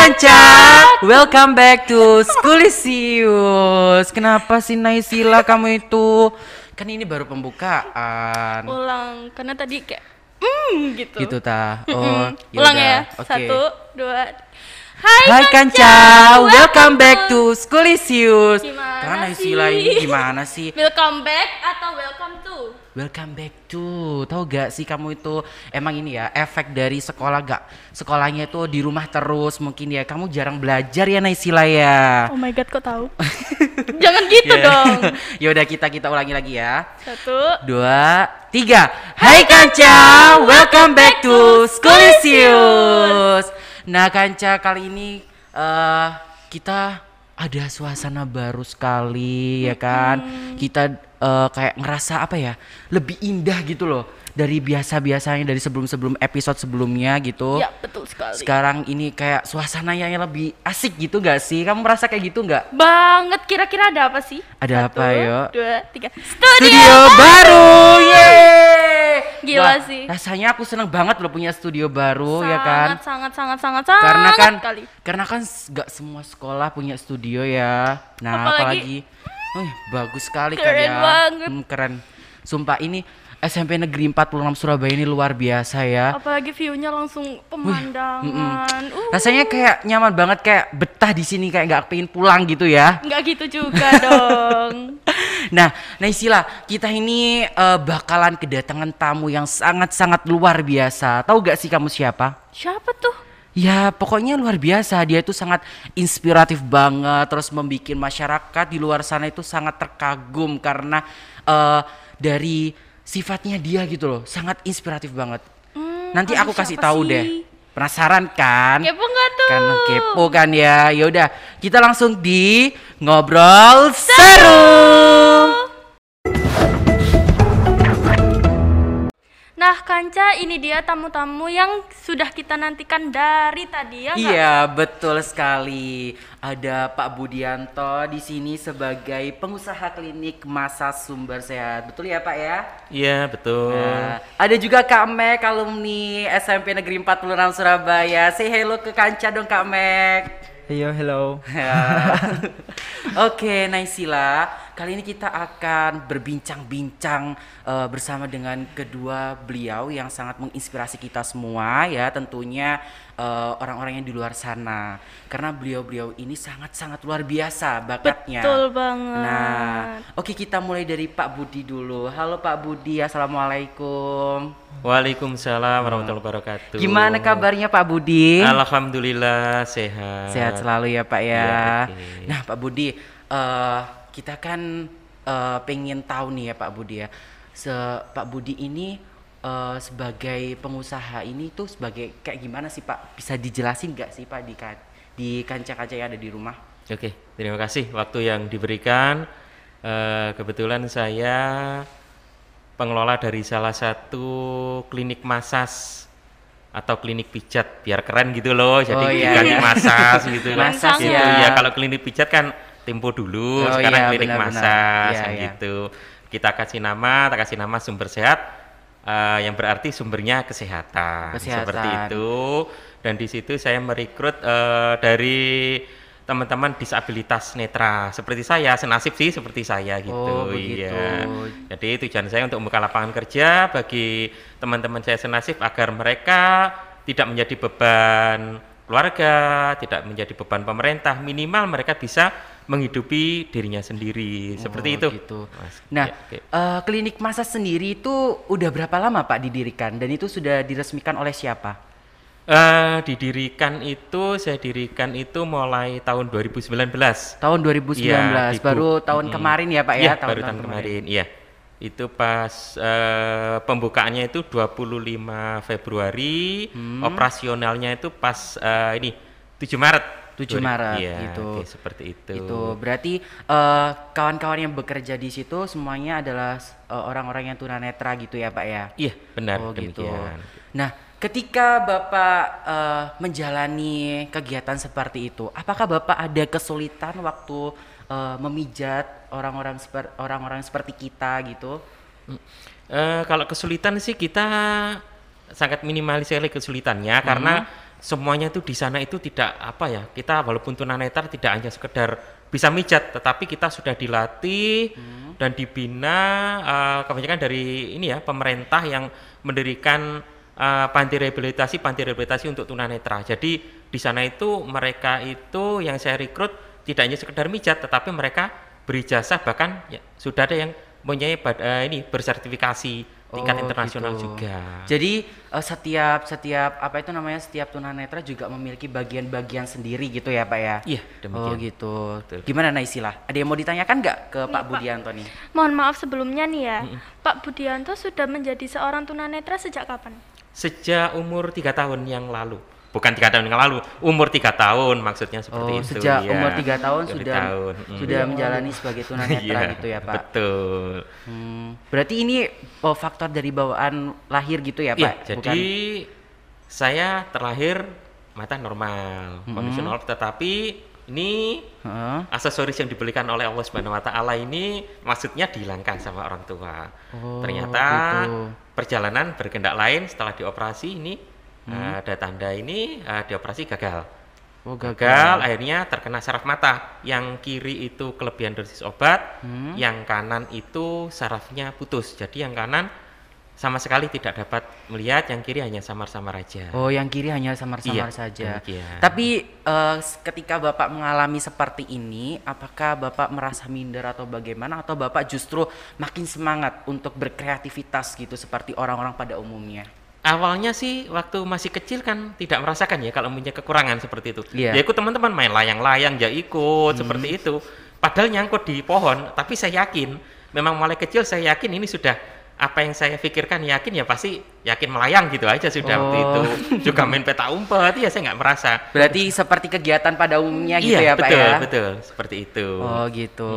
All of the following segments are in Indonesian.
Kanca, welcome back to Schoolisius. Kenapa sih Naysila kamu itu? Kan ini baru pembukaan. Ulang, karena tadi kayak gitu. Gitu ta. Oh, Ulang ya. Oke. 1, 2. Hai Kanca, welcome back to Schoolisius. Gimana Kan sih? Naysila ini gimana sih? Welcome back atau welcome to? Welcome back to, tahu gak sih kamu itu emang ini ya efek dari sekolah gak? Sekolahnya itu di rumah terus mungkin ya, kamu jarang belajar ya Naysila ya. Oh my god, kok tahu? Jangan gitu dong. Yaudah kita ulangi lagi ya. 1, 2, 3. Hai Kanca, welcome back to Schoolisius. Nah Kanca, kali ini kita ada suasana baru sekali ya kan. Kita kayak ngerasa apa ya, lebih indah gitu loh dari biasa-biasanya, dari sebelum episode sebelumnya gitu. Ya, betul sekali. Sekarang ini kayak suasananya yang lebih asik gitu gak sih? Kamu merasa kayak gitu gak? Banget, kira-kira ada apa sih? Ada apa, yuk? 1, 2, 3. Studio baru, yeay! Gila Wah, sih. rasanya aku seneng banget loh punya studio baru ya kan. Sangat Karena kan gak semua sekolah punya studio ya. Nah apalagi bagus sekali kan keren ya. banget. Keren. Sumpah ini SMP Negeri 46 Surabaya ini luar biasa ya. Apalagi view-nya langsung pemandangan. Rasanya kayak nyaman banget, kayak betah di sini, kayak nggak pengen pulang gitu ya. Nggak gitu juga dong. Nah, Naysila, kita ini bakalan kedatangan tamu yang sangat-sangat luar biasa. Tahu gak sih kamu siapa? Siapa tuh? Ya, pokoknya luar biasa. Dia itu sangat inspiratif banget, terus membuat masyarakat di luar sana itu sangat terkagum karena dari sifatnya dia gitu loh, sangat inspiratif banget. Nanti aku kasih tahu deh. Penasaran kan? Kepo nggak tuh? Kan kepo kan ya. Yaudah, kita langsung di ngobrol seru. Nah Kanca, ini dia tamu-tamu yang sudah kita nantikan dari tadi ya nggak? Iya, betul sekali. Ada Pak Budianto di sini sebagai pengusaha klinik Masa Sumber Sehat. Betul ya Pak ya? Iya, betul. Nah, ada juga Kak Mek, alumni SMP Negeri 46 Surabaya. Say hello ke Kanca dong Kak Mek. Hello. Oke, Naysila, kali ini kita akan berbincang-bincang bersama dengan kedua beliau yang sangat menginspirasi kita semua ya, tentunya orang-orang yang di luar sana. Karena beliau-beliau ini sangat-sangat luar biasa bakatnya. Betul banget. Nah, oke, kita mulai dari Pak Budi dulu. Halo Pak Budi, assalamualaikum. Waalaikumsalam warahmatullahi wabarakatuh. Gimana kabarnya Pak Budi? Alhamdulillah sehat. Sehat selalu ya Pak ya. Iya, oke. Nah Pak Budi, kita kan pengen tahu nih ya Pak Budi ya. Pak Budi ini sebagai pengusaha ini tuh sebagai kayak gimana sih Pak? Bisa dijelasin nggak sih Pak di kanca-kanca yang ada di rumah? Oke, terima kasih waktu yang diberikan. Kebetulan saya pengelola dari salah satu klinik masas atau klinik pijat, biar keren gitu loh. Jadi klinik masas gitu. Masas gitu. ya. Ya kalau klinik pijat kan tempo dulu, sekarang klinik masas gitu. Kita kasih nama, Sumber Sehat, yang berarti sumbernya kesehatan. Seperti itu. Dan di situ saya merekrut dari teman-teman disabilitas netra seperti saya, senasib sih seperti saya gitu. Iya. Jadi tujuan saya untuk membuka lapangan kerja bagi teman-teman saya senasib agar mereka tidak menjadi beban keluarga, tidak menjadi beban pemerintah, minimal mereka bisa menghidupi dirinya sendiri. Seperti itu. Gitu. Nah, klinik masas sendiri itu udah berapa lama Pak didirikan dan itu sudah diresmikan oleh siapa? Saya dirikan itu mulai tahun 2019. Tahun 2019, ya, baru tahun kemarin ya Pak ya? Baru tahun kemarin, iya. Itu pas pembukaannya itu 25 Februari, operasionalnya itu pas 7 Maret. 7 Maret iya, gitu. Seperti itu. Itu berarti kawan-kawan yang bekerja di situ semuanya adalah orang-orang yang tunanetra gitu ya Pak ya? Iya, benar gitu. demikian. Nah, ketika Bapak menjalani kegiatan seperti itu, apakah Bapak ada kesulitan waktu memijat orang-orang seperti kita gitu? Kalau kesulitan sih kita sangat minimalis sekali kesulitannya karena semuanya itu di sana itu tidak apa ya, kita walaupun tunanetra tidak hanya sekedar bisa mijat, tetapi kita sudah dilatih dan dibina kebanyakan dari ini ya pemerintah yang mendirikan panti rehabilitasi untuk tunanetra. Jadi di sana itu mereka itu yang saya rekrut tidak hanya sekedar mijat, tetapi mereka berijazah, bahkan ya, sudah ada yang mempunyai ini bersertifikasi tingkat internasional gitu. juga. Jadi setiap apa itu namanya, setiap tunanetra juga memiliki bagian-bagian sendiri gitu ya Pak ya? Iya, demikian. Oh gitu. Gimana Naisilah? Ada yang mau ditanyakan nggak ke Pak Budianto nih? Mohon maaf sebelumnya nih ya, Pak Budianto sudah menjadi seorang tunanetra sejak kapan? Sejak umur 3 tahun yang lalu. Bukan 3 tahun yang lalu, umur 3 tahun maksudnya seperti itu. Sejak ya. umur 3 tahun sudah Mm. menjalani sebagai tunanetra gitu ya Pak? Betul. Berarti ini faktor dari bawaan lahir gitu ya Pak? Iya, jadi saya terlahir mata normal, kondisional, tetapi ini aksesoris yang dibelikan oleh Allah Subhanahu wa taala ini maksudnya dihilangkan sama orang tua. Ternyata gitu. perjalanan berkehendak lain setelah dioperasi ini ada tanda ini dioperasi gagal. Gagal, akhirnya terkena saraf mata. Yang kiri itu kelebihan dosis obat, yang kanan itu sarafnya putus. Jadi yang kanan sama sekali tidak dapat melihat, yang kiri hanya samar-samar aja. Oh, yang kiri hanya samar-samar saja. Demikian. Tapi ketika Bapak mengalami seperti ini, apakah Bapak merasa minder atau bagaimana, atau Bapak justru makin semangat untuk berkreativitas gitu seperti orang-orang pada umumnya? Awalnya sih waktu masih kecil kan tidak merasakan ya kalau punya kekurangan seperti itu. Iya. Ya ikut teman-teman main layang-layang, ya ikut seperti itu. Padahal nyangkut di pohon, tapi saya yakin, memang mulai kecil saya yakin ini sudah apa yang saya pikirkan, yakin ya pasti yakin melayang gitu aja sudah waktu itu. Juga main peta umpet, ya saya nggak merasa. Berarti seperti kegiatan pada umumnya gitu ya Pak betul, ya? Betul, seperti itu. Oh gitu.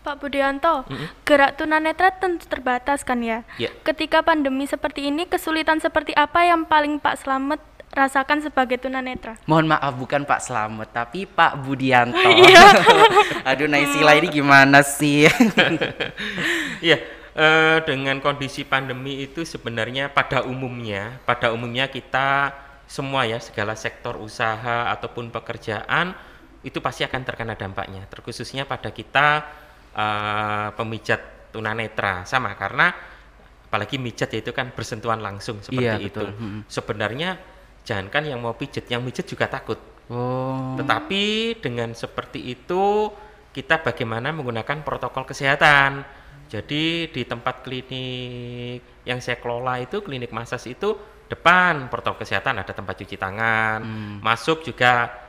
Pak Budianto, gerak tunanetra tentu terbatas kan ya? Ya. Ketika pandemi seperti ini, kesulitan seperti apa yang paling Pak Slamet rasakan sebagai tunanetra? Mohon maaf, bukan Pak Slamet, tapi Pak Budianto. Iya. Aduh, Naisila ini gimana sih? Iya, dengan kondisi pandemi itu sebenarnya pada umumnya kita semua ya, segala sektor usaha ataupun pekerjaan itu pasti akan terkena dampaknya. Terkhususnya pada kita pemijat tunanetra sama, karena apalagi mijat itu kan bersentuhan langsung seperti Iya, itu. betul. Sebenarnya jangankan yang mau pijat, yang mijat juga takut. Tetapi dengan seperti itu kita bagaimana menggunakan protokol kesehatan. Jadi di tempat klinik yang saya kelola itu, klinik massas itu, depan protokol kesehatan ada tempat cuci tangan, masuk juga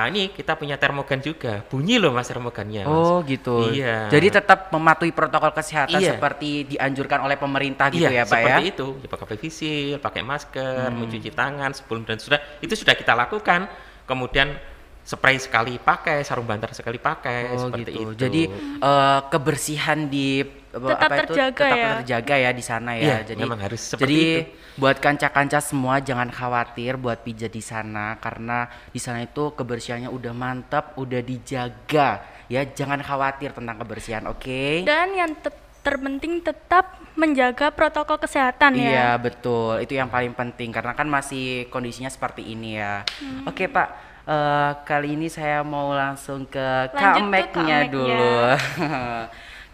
ini kita punya termogan juga, bunyi loh Mas termogannya. Oh gitu. Iya. Jadi tetap mematuhi protokol kesehatan Iya. seperti dianjurkan oleh pemerintah gitu ya Pak ya? seperti itu. Ya, pakai face, pakai masker, mencuci tangan sebelum dan sudah, itu sudah kita lakukan. Kemudian spray sekali pakai, sarung banter sekali pakai, seperti gitu. itu. Jadi kebersihan di Tetap terjaga ya di sana ya. Iya, Jadi memang harus seperti jadi itu. buat kanca-kanca semua jangan khawatir buat pijat di sana, karena di sana itu kebersihannya udah mantap, udah dijaga ya. Jangan khawatir tentang kebersihan, oke? Dan yang terpenting tetap menjaga protokol kesehatan ya. Iya betul, itu yang paling penting karena kan masih kondisinya seperti ini ya. Oke Pak, kali ini saya mau langsung ke Kak Lanjut ke Kak Meg-nya Meg-nya. dulu.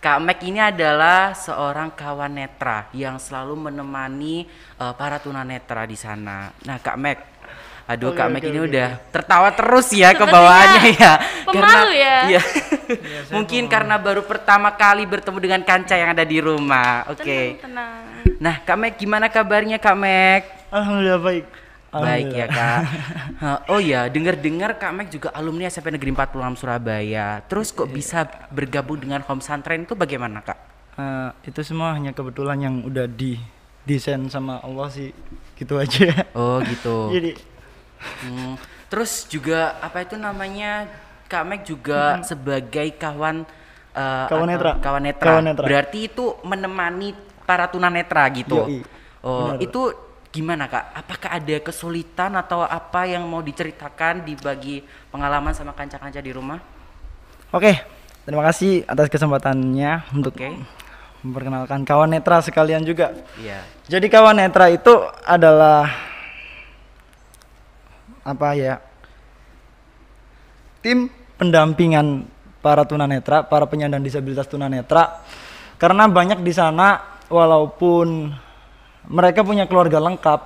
Kak Meg ini adalah seorang kawan netra yang selalu menemani para tunanetra di sana. Nah Kak Meg, aduh Kak Meg ini udah tertawa terus ya ke bawaannya ya. Pemalu ya. Iya. Mungkin karena baru pertama kali bertemu dengan kanca yang ada di rumah. Oke. Tenang. Nah Kak Meg, gimana kabarnya Kak Meg? Alhamdulillah baik. Baik ya Kak. Oh ya, dengar-dengar Kak Meg juga alumni SMP Negeri 46 Surabaya. Terus kok bisa bergabung dengan Home Santren itu bagaimana Kak? Itu semua hanya kebetulan yang udah didesain sama Allah sih, gitu aja. Oh gitu. Jadi Terus juga apa itu namanya, Kak Meg juga sebagai kawan Kawan netra. Kawan netra. Kawan netra. Berarti itu menemani para tunanetra gitu. Yoi. Oh, Benar. itu gimana Kak? Apakah ada kesulitan atau apa yang mau diceritakan, dibagi pengalaman sama kanca-kanca di rumah? Oke, terima kasih atas kesempatannya untuk Oke. memperkenalkan kawan netra sekalian juga. Iya. Jadi kawan netra itu adalah apa ya, tim pendampingan para tunanetra, para penyandang disabilitas tunanetra, karena banyak di sana walaupun mereka punya keluarga lengkap,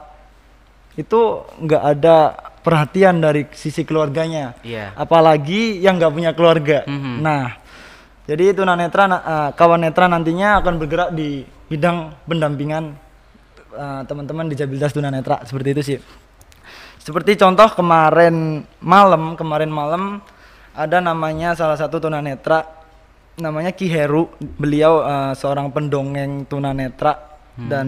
itu nggak ada perhatian dari sisi keluarganya, apalagi yang nggak punya keluarga. Nah, jadi tunanetra, kawan netra nantinya akan bergerak di bidang pendampingan teman-teman disabilitas tunanetra, seperti itu sih. Seperti contoh kemarin malam ada namanya salah satu tunanetra namanya Ki Heru. Beliau seorang pendongeng tunanetra dan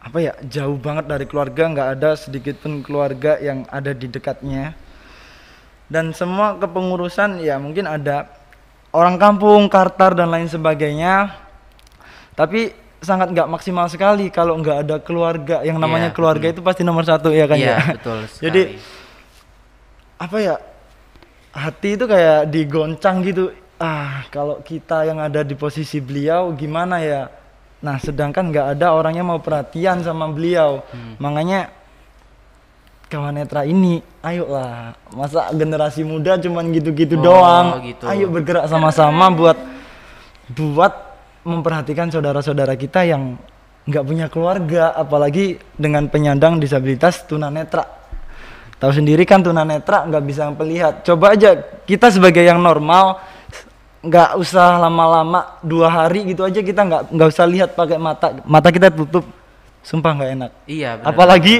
apa ya, jauh banget dari keluarga, nggak ada sedikit pun keluarga yang ada di dekatnya. Dan semua kepengurusan ya mungkin ada orang kampung, kartar dan lain sebagainya. Tapi sangat nggak maksimal sekali kalau nggak ada keluarga. Yang namanya keluarga itu pasti nomor satu ya kan ya. Betul sekali. Jadi apa ya, hati itu kayak digoncang gitu. Kalau kita yang ada di posisi beliau gimana ya. Nah sedangkan nggak ada orangnya mau perhatian sama beliau. Makanya kawan netra ini, ayolah, masa generasi muda cuman gitu-gitu doang. Gitu. Ayo bergerak sama-sama buat memperhatikan saudara-saudara kita yang nggak punya keluarga, apalagi dengan penyandang disabilitas tunanetra. Tahu sendiri kan tunanetra nggak bisa melihat. Coba aja kita sebagai yang normal, nggak usah lama-lama 2 hari gitu aja kita nggak usah lihat pakai mata kita tutup, sumpah nggak enak. Iya. Benar. Apalagi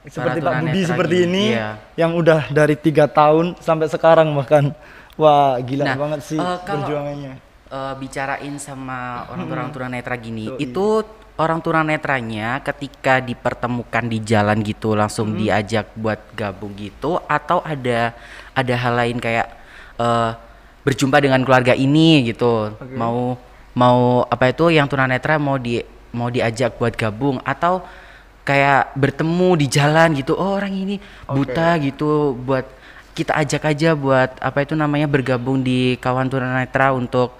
seperti Pak Budi seperti ini yang udah dari 3 tahun sampai sekarang bahkan, wah gila banget sih perjuangannya. Bicarain sama orang tunanetra gini, itu orang tunanetranya ketika dipertemukan di jalan gitu langsung diajak buat gabung gitu, atau ada hal lain kayak berjumpa dengan keluarga ini gitu, mau apa itu yang tunanetra mau diajak buat gabung, atau kayak bertemu di jalan gitu, orang ini buta gitu, buat kita ajak aja buat apa itu namanya bergabung di kawan tunanetra untuk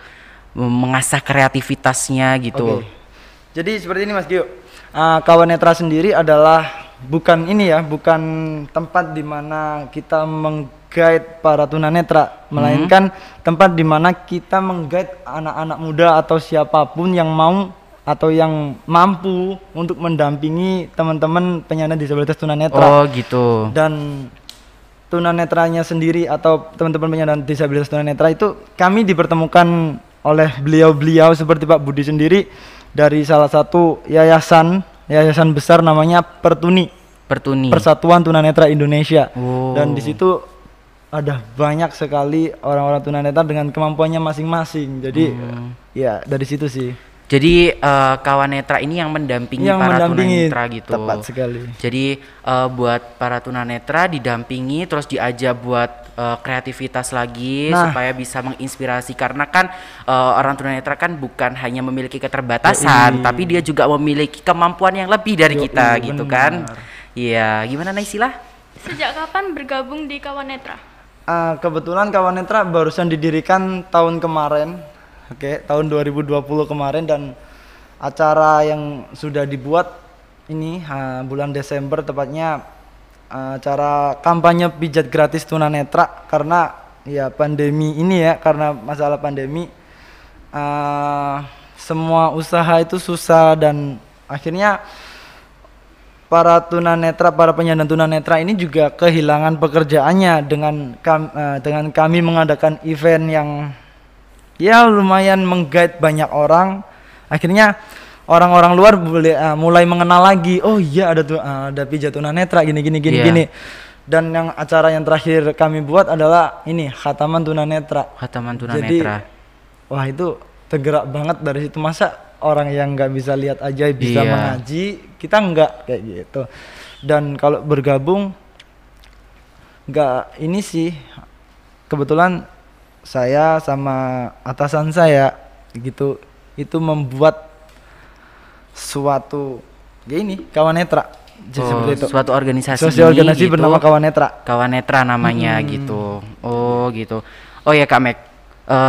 mengasah kreativitasnya gitu. Jadi seperti ini Mas Gio, kawan netra sendiri adalah bukan tempat di mana kita meng-guide para tunanetra, melainkan tempat di mana kita meng-guide anak-anak muda atau siapapun yang mau atau yang mampu untuk mendampingi teman-teman penyandang disabilitas tunanetra. Gitu. Dan tunanetranya sendiri atau teman-teman penyandang disabilitas tunanetra itu kami dipertemukan oleh beliau-beliau seperti Pak Budi sendiri dari salah satu yayasan besar namanya Pertuni. Persatuan Tunanetra Indonesia. Dan di situ ada banyak sekali orang-orang tunanetra dengan kemampuannya masing-masing. Jadi ya dari situ sih. Jadi kawan netra ini yang mendampingi para tunanetra gitu. Tepat sekali. Jadi buat para tunanetra didampingi, terus diajak buat kreativitas lagi supaya bisa menginspirasi, karena kan orang tunanetra kan bukan hanya memiliki keterbatasan, tapi dia juga memiliki kemampuan yang lebih dari kita gitu kan. Iya, gimana Naisila? Sejak kapan bergabung di kawan netra? Kebetulan kawan netra barusan didirikan tahun kemarin. Tahun 2020 kemarin, dan acara yang sudah dibuat ini bulan Desember tepatnya, acara kampanye pijat gratis tunanetra, karena ya pandemi ini ya, karena masalah pandemi semua usaha itu susah, dan akhirnya para tunanetra, para penyandang tunanetra ini juga kehilangan pekerjaannya dengan kami mengadakan event yang ya lumayan meng-guide banyak orang. Akhirnya orang-orang luar mulai mengenal lagi, oh iya ada pijat tunanetra gini. Dan yang acara yang terakhir kami buat adalah ini khataman tunanetra. Jadi wah itu tergerak banget dari situ, masa orang yang nggak bisa lihat aja bisa mengaji, kita nggak kayak gitu. Dan kalau bergabung nggak ini sih, kebetulan saya sama atasan saya gitu itu membuat suatu kawan netra. Seperti itu. Suatu organisasi organisasi bernama kawan netra. Kawan netra namanya gitu. Oh gitu. Oh ya Kak Mek,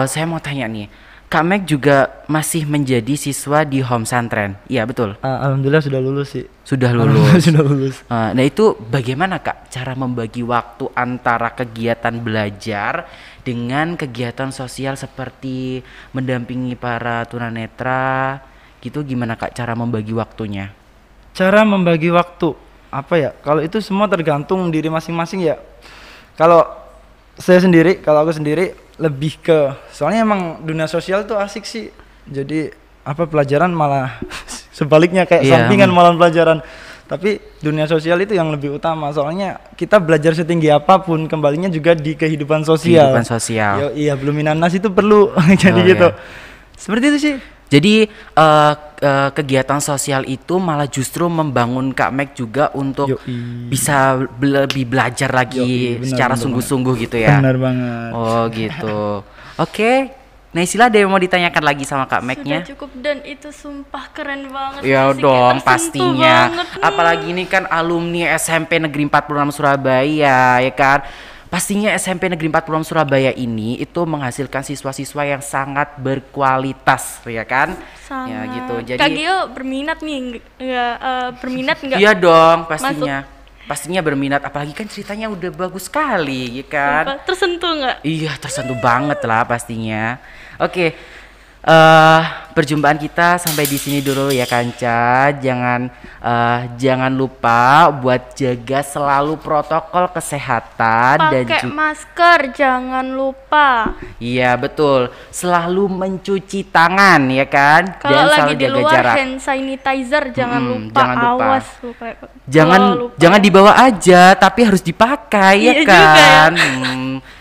saya mau tanya nih, Kak Meg juga masih menjadi siswa di Home Santren. Iya, betul. Alhamdulillah sudah lulus sih. Sudah lulus. Sudah lulus. Nah, itu bagaimana Kak cara membagi waktu antara kegiatan belajar dengan kegiatan sosial seperti mendampingi para tunanetra gitu, gimana Kak cara membagi waktunya? Cara membagi waktu apa ya? Kalau itu semua tergantung diri masing-masing ya. Kalau aku sendiri lebih ke, soalnya emang dunia sosial tuh asik sih. Jadi apa, pelajaran malah sebaliknya kayak sampingan malah pelajaran. Tapi dunia sosial itu yang lebih utama. Soalnya kita belajar setinggi apapun, kembalinya juga di kehidupan sosial. Kehidupan sosial. Iya, belum minanas itu perlu. Jadi gitu. Seperti itu sih. Jadi kegiatan sosial itu malah justru membangun Kak Meg juga untuk bisa lebih belajar lagi secara sungguh-sungguh gitu ya. Benar banget. Oh gitu. Oke. Naysila, ada yang mau ditanyakan lagi sama Kak Meg-nya? Sudah cukup, dan itu sumpah keren banget. Ya Masih dong, kayak tersentuh pastinya. banget nih. Apalagi ini kan alumni SMP Negeri 46 Surabaya, ya kan? Pastinya SMP Negeri 46 Surabaya ini itu menghasilkan siswa-siswa yang sangat berkualitas, ya kan? Sangat. Ya gitu. Jadi Kak Gio berminat nih, berminat nggak? iya dong, pastinya. Pastinya berminat, apalagi kan ceritanya udah bagus sekali, ya kan? Sumpah, tersentuh nggak? Iya, tersentuh banget lah pastinya. Oke. Perjumpaan kita sampai di sini dulu ya Kanca. Jangan lupa buat jaga selalu protokol kesehatan dan Pakai masker, jangan lupa. Iya betul, selalu mencuci tangan ya kan. Kalau dan lagi selalu di jaga luar jarak. hand sanitizer jangan lupa. jangan lupa. Awas lupa. Jangan dibawa aja, tapi harus dipakai ya Iya juga ya. kan.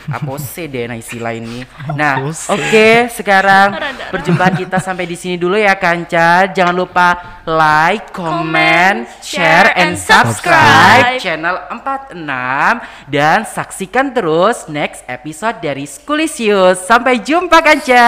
Apose deh Naysila ini. Nah, oke, sekarang perjumpaan kita sampai di sini dulu ya Kanca. Jangan lupa like, comment, share, and subscribe channel 46 dan saksikan terus next episode dari Schoolisius. Sampai jumpa Kanca.